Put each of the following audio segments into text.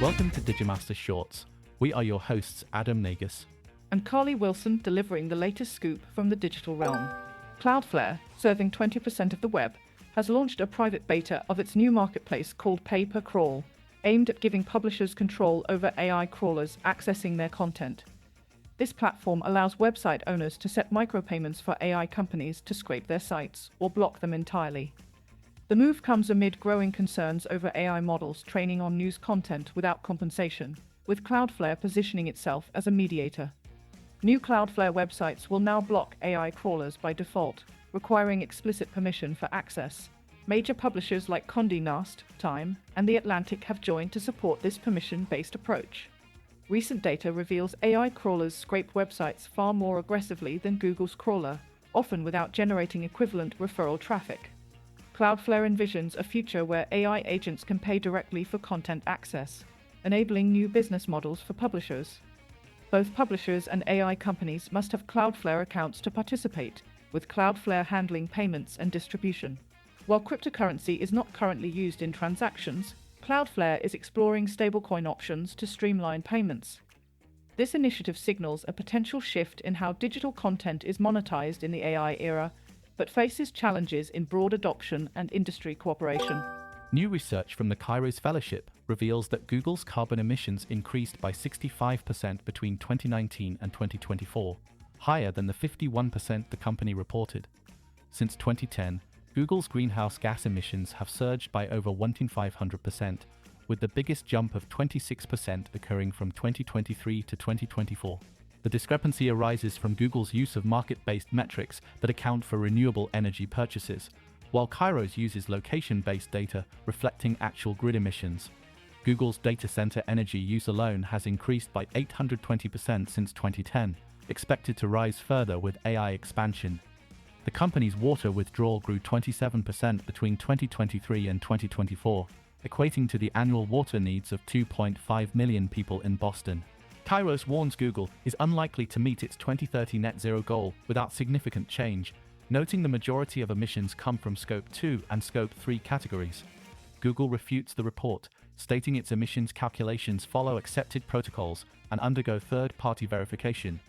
Welcome to Digimasters Shorts. We are your hosts, Adam Nagus. And Carly Wilson delivering the latest scoop from the digital realm. Cloudflare, serving 20% of the web, has launched a private beta of its new marketplace called Pay-Per-Crawl, aimed at giving publishers control over AI crawlers accessing their content. This platform allows website owners to set micropayments for AI companies to scrape their sites or block them entirely. The move comes amid growing concerns over AI models training on news content without compensation, with Cloudflare positioning itself as a mediator. New Cloudflare websites will now block AI crawlers by default, requiring explicit permission for access. Major publishers like Condé Nast, Time, and The Atlantic have joined to support this permission-based approach. Recent data reveals AI crawlers scrape websites far more aggressively than Google's crawler, often without generating equivalent referral traffic. Cloudflare envisions a future where AI agents can pay directly for content access, enabling new business models for publishers. Both publishers and AI companies must have Cloudflare accounts to participate, with Cloudflare handling payments and distribution. While cryptocurrency is not currently used in transactions, Cloudflare is exploring stablecoin options to streamline payments. This initiative signals a potential shift in how digital content is monetized in the AI era, but faces challenges in broad adoption and industry cooperation. New research from the Kairos Fellowship reveals that Google's carbon emissions increased by 65% between 2019 and 2024, higher than the 51% the company reported. Since 2010, Google's greenhouse gas emissions have surged by over 1,500%, with the biggest jump of 26% occurring from 2023 to 2024. The discrepancy arises from Google's use of market-based metrics that account for renewable energy purchases, while Kairos uses location-based data reflecting actual grid emissions. Google's data center energy use alone has increased by 820% since 2010, expected to rise further with AI expansion. The company's water withdrawal grew 27% between 2023 and 2024, equating to the annual water needs of 2.5 million people in Boston. Kairos warns Google is unlikely to meet its 2030 net zero goal without significant change, noting the majority of emissions come from Scope 2 and Scope 3 categories. Google refutes the report, stating its emissions calculations follow accepted protocols and undergo third-party verification.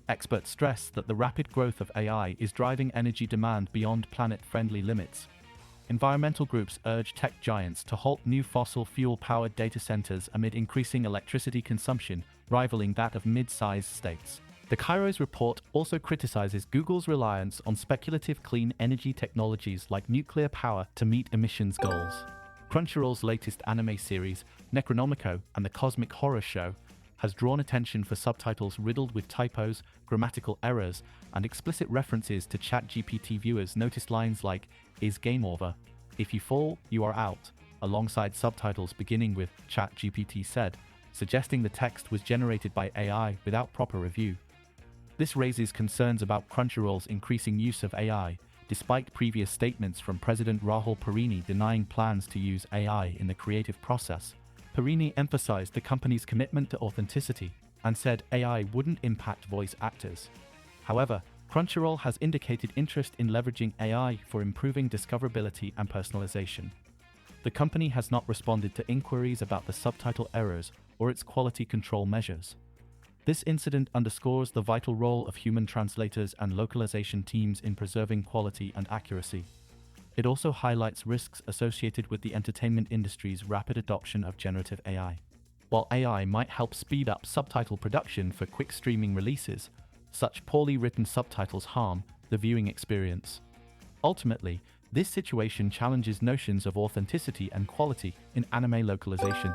Experts stress that the rapid growth of AI is driving energy demand beyond planet-friendly limits. Environmental groups urge tech giants to halt new fossil fuel-powered data centers amid increasing electricity consumption, rivaling that of mid-sized states. The Kairos report also criticizes Google's reliance on speculative clean energy technologies like nuclear power to meet emissions goals. Crunchyroll's latest anime series, Necronomicon and the Cosmic Horror Show, has drawn attention for subtitles riddled with typos, grammatical errors, and explicit references to ChatGPT. Viewers noticed lines like, "Is game over? If you fall, you are out," alongside subtitles beginning with "ChatGPT said," suggesting the text was generated by AI without proper review. This raises concerns about Crunchyroll's increasing use of AI, despite previous statements from President Rahul Parini denying plans to use AI in the creative process. Parini emphasized the company's commitment to authenticity and said AI wouldn't impact voice actors. However, Crunchyroll has indicated interest in leveraging AI for improving discoverability and personalization. The company has not responded to inquiries about the subtitle errors or its quality control measures. This incident underscores the vital role of human translators and localization teams in preserving quality and accuracy. It also highlights risks associated with the entertainment industry's rapid adoption of generative AI. While AI might help speed up subtitle production for quick streaming releases, such poorly written subtitles harm the viewing experience. Ultimately, this situation challenges notions of authenticity and quality in anime localization.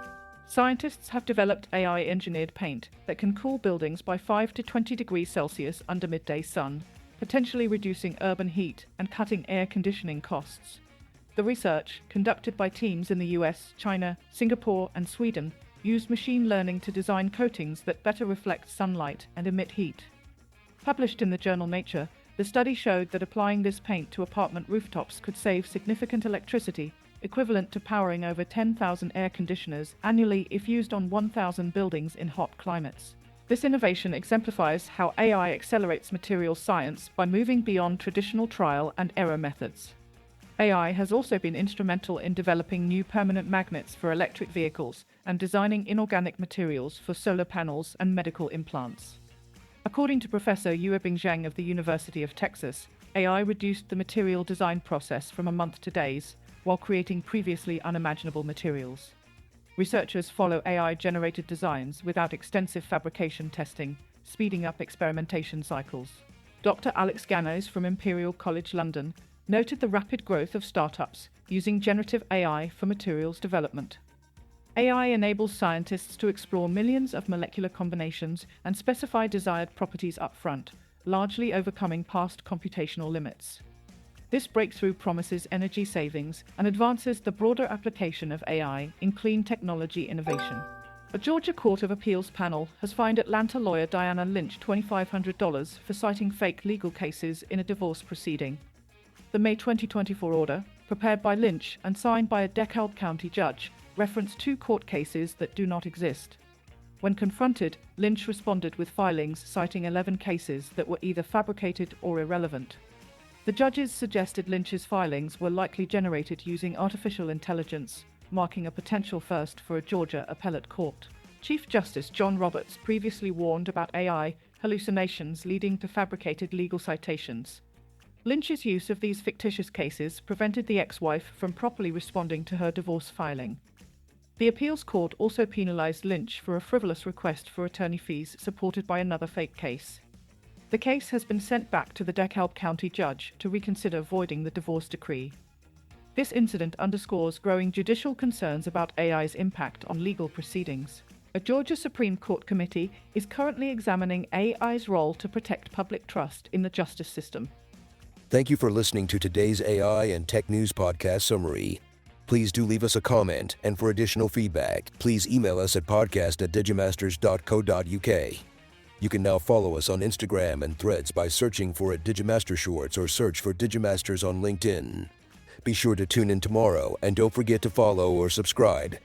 Scientists have developed AI-engineered paint that can cool buildings by 5 to 20 degrees Celsius under midday sun, potentially reducing urban heat and cutting air conditioning costs. The research, conducted by teams in the US, China, Singapore, and Sweden, used machine learning to design coatings that better reflect sunlight and emit heat. Published in the journal Nature, the study showed that applying this paint to apartment rooftops could save significant electricity, equivalent to powering over 10,000 air conditioners annually if used on 1,000 buildings in hot climates. This innovation exemplifies how AI accelerates materials science by moving beyond traditional trial and error methods. AI has also been instrumental in developing new permanent magnets for electric vehicles and designing inorganic materials for solar panels and medical implants. According to Professor Yuebing Zhang of the University of Texas, AI reduced the material design process from a month to days, while creating previously unimaginable materials. Researchers follow AI-generated designs without extensive fabrication testing, speeding up experimentation cycles. Dr. Alex Ganos from Imperial College London noted the rapid growth of startups using generative AI for materials development. AI enables scientists to explore millions of molecular combinations and specify desired properties upfront, largely overcoming past computational limits. This breakthrough promises energy savings and advances the broader application of AI in clean technology innovation. A Georgia Court of Appeals panel has fined Atlanta lawyer Diana Lynch $2,500 for citing fake legal cases in a divorce proceeding. The May 2024 order, prepared by Lynch and signed by a DeKalb County judge, referenced 2 court cases that do not exist. When confronted, Lynch responded with filings citing 11 cases that were either fabricated or irrelevant. The judges suggested Lynch's filings were likely generated using artificial intelligence, marking a potential first for a Georgia appellate court. Chief Justice John Roberts previously warned about AI hallucinations leading to fabricated legal citations. Lynch's use of these fictitious cases prevented the ex-wife from properly responding to her divorce filing. The appeals court also penalized Lynch for a frivolous request for attorney fees supported by another fake case. The case has been sent back to the DeKalb County judge to reconsider voiding the divorce decree. This incident underscores growing judicial concerns about AI's impact on legal proceedings. A Georgia Supreme Court committee is currently examining AI's role to protect public trust in the justice system. Thank you for listening to today's AI and Tech News Podcast Summary. Please do leave us a comment, and for additional feedback, please email us at podcast@digimasters.co.uk. You can now follow us on Instagram and Threads by searching for @Digimaster Shorts or search for Digimasters on LinkedIn. Be sure to tune in tomorrow, and don't forget to follow or subscribe.